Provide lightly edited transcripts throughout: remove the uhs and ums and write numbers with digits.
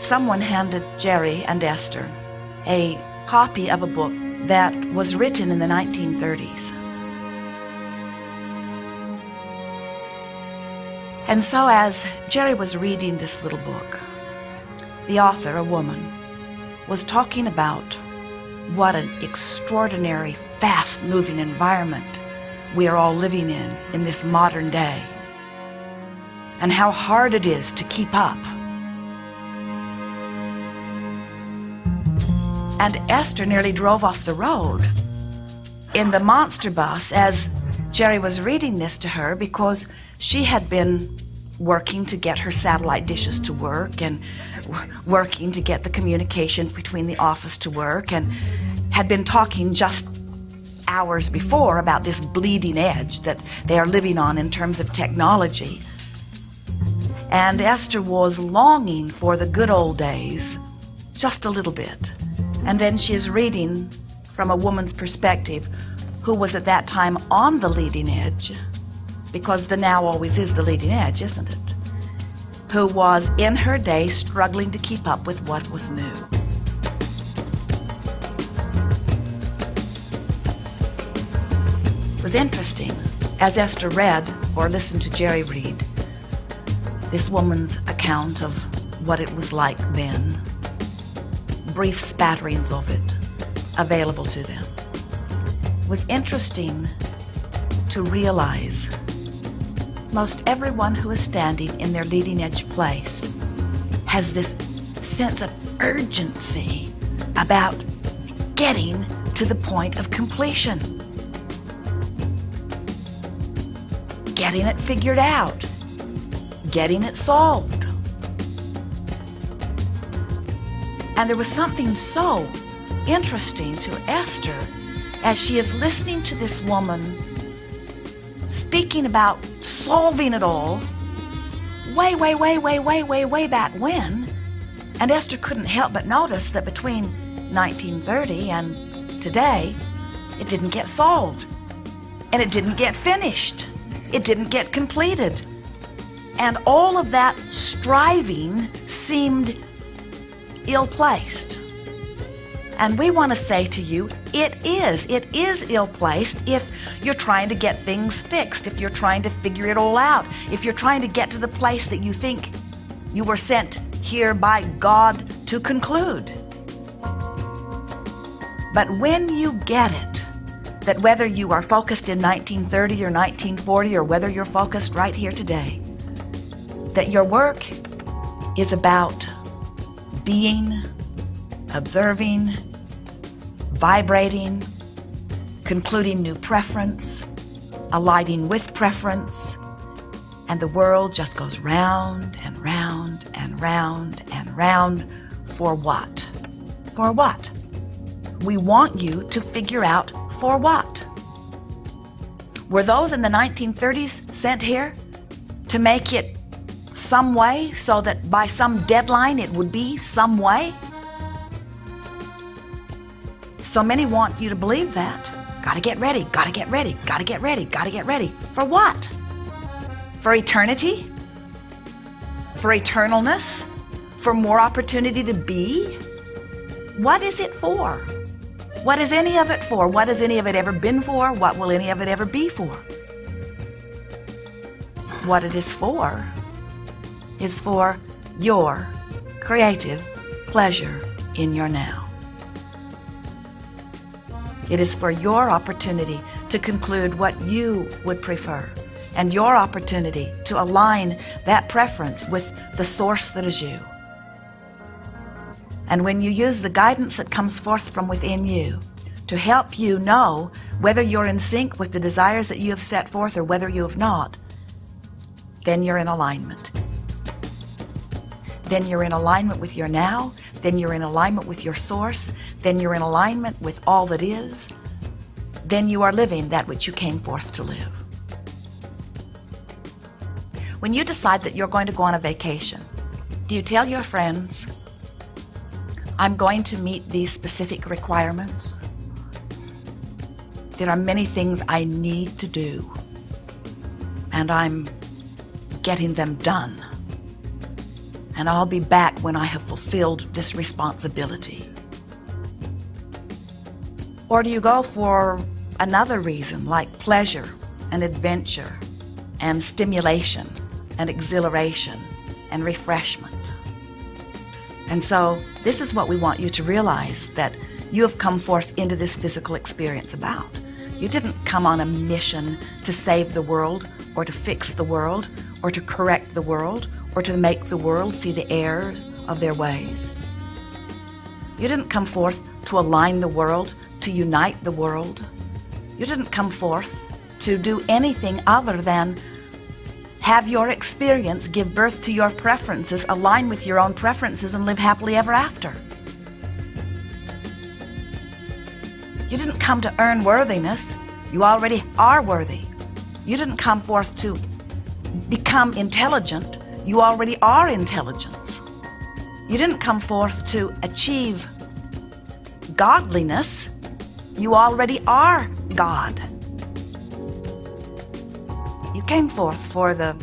someone handed Jerry and Esther a copy of a book that was written in the 1930s. And so as Jerry was reading this little book, the author, a woman, was talking about what an extraordinary, fast-moving environment we are all living in this modern day, and how hard it is to keep up. And Esther nearly drove off the road in the monster bus as Jerry was reading this to her, because she had been working to get her satellite dishes to work and working to get the communication between the office to work, and had been talking just hours before about this bleeding edge that they are living on in terms of technology. And Esther was longing for the good old days just a little bit. And then she is reading from a woman's perspective who was at that time on the leading edge, because the now always is the leading edge, isn't it? Who was in her day struggling to keep up with what was new. It was interesting, as Esther read or listened to Jerry read this woman's account of what it was like then, brief spatterings of it available to them. It was interesting to realize most everyone who is standing in their leading edge place has this sense of urgency about getting to the point of completion, getting it figured out, getting it solved. And there was something so interesting to Esther as she is listening to this woman speaking about solving it all way back when. And Esther couldn't help but notice that between 1930 and today, it didn't get solved. And it didn't get finished. It didn't get completed. And all of that striving seemed ill-placed. And we want to say to you, it is ill-placed if you're trying to get things fixed, if you're trying to figure it all out, if you're trying to get to the place that you think you were sent here by God to conclude. But when you get it, that whether you are focused in 1930 or 1940, or whether you're focused right here today, that your work is about being, observing, vibrating, concluding new preference, alighting with preference, and the world just goes round and round and round and round. For what? For what? We want you to figure out for what. Were those in the 1930s sent here to make it some way, so that by some deadline it would be some way? So many want you to believe that. Gotta get ready, gotta get ready, gotta get ready, gotta get ready. For what? For eternity? For eternalness? For more opportunity to be? What is it for? What is any of it for? What has any of it ever been for? What will any of it ever be for? What it is for your creative pleasure in your now. It is for your opportunity to conclude what you would prefer, and your opportunity to align that preference with the source that is you. And when you use the guidance that comes forth from within you to help you know whether you're in sync with the desires that you have set forth or whether you have not, then you're in alignment. Then you're in alignment with your now, then you're in alignment with your source, then you're in alignment with all that is, then you are living that which you came forth to live. When you decide that you're going to go on a vacation, do you tell your friends, I'm going to meet these specific requirements? There are many things I need to do, and I'm getting them done. And I'll be back when I have fulfilled this responsibility? Or do you go for another reason, like pleasure and adventure and stimulation and exhilaration and refreshment? And so this is what we want you to realize that you have come forth into this physical experience about. You didn't come on a mission to save the world or to fix the world or to correct the world or to make the world see the errors of their ways. You didn't come forth to align the world, to unite the world. You didn't come forth to do anything other than have your experience give birth to your preferences, align with your own preferences, and live happily ever after. You didn't come to earn worthiness. You already are worthy. You didn't come forth to become intelligent. You already are intelligence. You didn't come forth to achieve godliness. You already are God. You came forth for the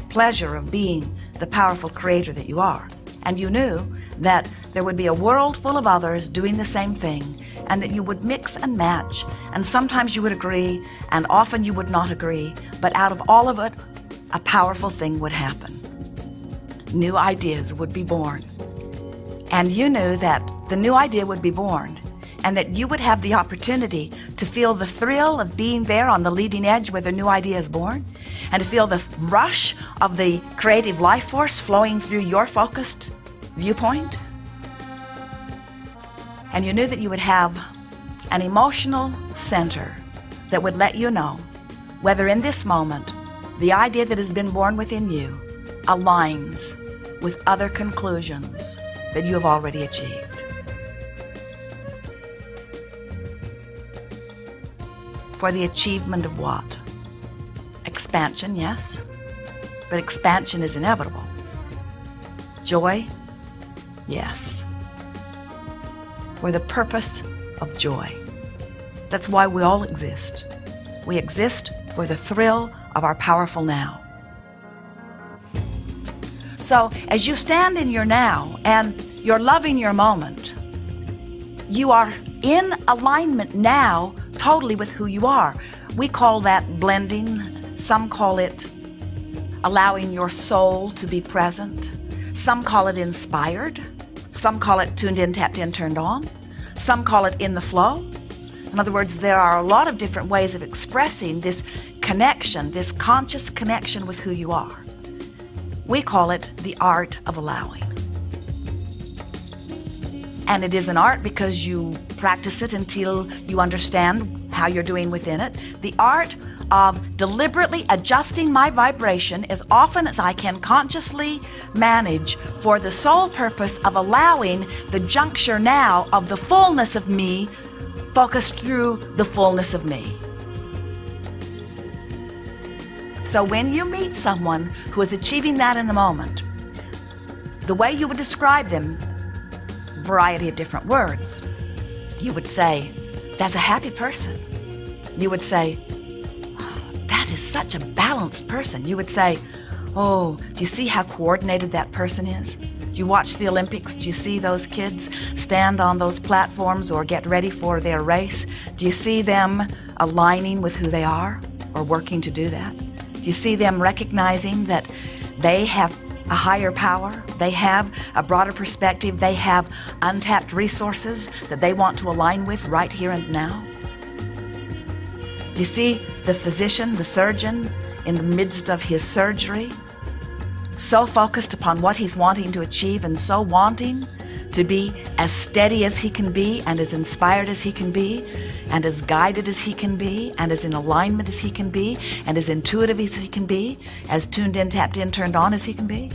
pleasure of being the powerful creator that you are. And you knew that there would be a world full of others doing the same thing, and that you would mix and match, and sometimes you would agree, and often you would not agree, but out of all of it, a powerful thing would happen. New ideas would be born. And you knew that the new idea would be born, and that you would have the opportunity to feel the thrill of being there on the leading edge where the new idea is born, and to feel the rush of the creative life force flowing through your focused viewpoint. And you knew that you would have an emotional center that would let you know whether in this moment the idea that has been born within you aligns with other conclusions that you have already achieved. For the achievement of what? Expansion, yes, but expansion is inevitable. Joy, yes. For the purpose of joy. That's why we all exist. We exist for the thrill of our powerful now. So as you stand in your now and you're loving your moment, you are in alignment now totally with who you are. We call that blending. Some call it allowing your soul to be present. Some call it inspired. Some call it tuned in, tapped in, turned on. Some call it in the flow. In other words, there are a lot of different ways of expressing this connection, this conscious connection with who you are. We call it the art of allowing. And it is an art because you practice it until you understand how you're doing within it. The art of deliberately adjusting my vibration as often as I can consciously manage for the sole purpose of allowing the juncture now of the fullness of me focused through the fullness of me. So when you meet someone who is achieving that in the moment, the way you would describe them, a variety of different words, you would say, that's a happy person. You would say, that is such a balanced person. You would say, oh, do you see how coordinated that person is? Do you watch the Olympics? Do you see those kids stand on those platforms or get ready for their race? Do you see them aligning with who they are or working to do that? Do you see them recognizing that they have a higher power? They have a broader perspective. They have untapped resources that they want to align with right here and now. Do you see the physician, the surgeon, in the midst of his surgery, so focused upon what he's wanting to achieve and so wanting to be as steady as he can be and as inspired as he can be and as guided as he can be and as in alignment as he can be and as intuitive as he can be, as tuned in, tapped in, turned on as he can be?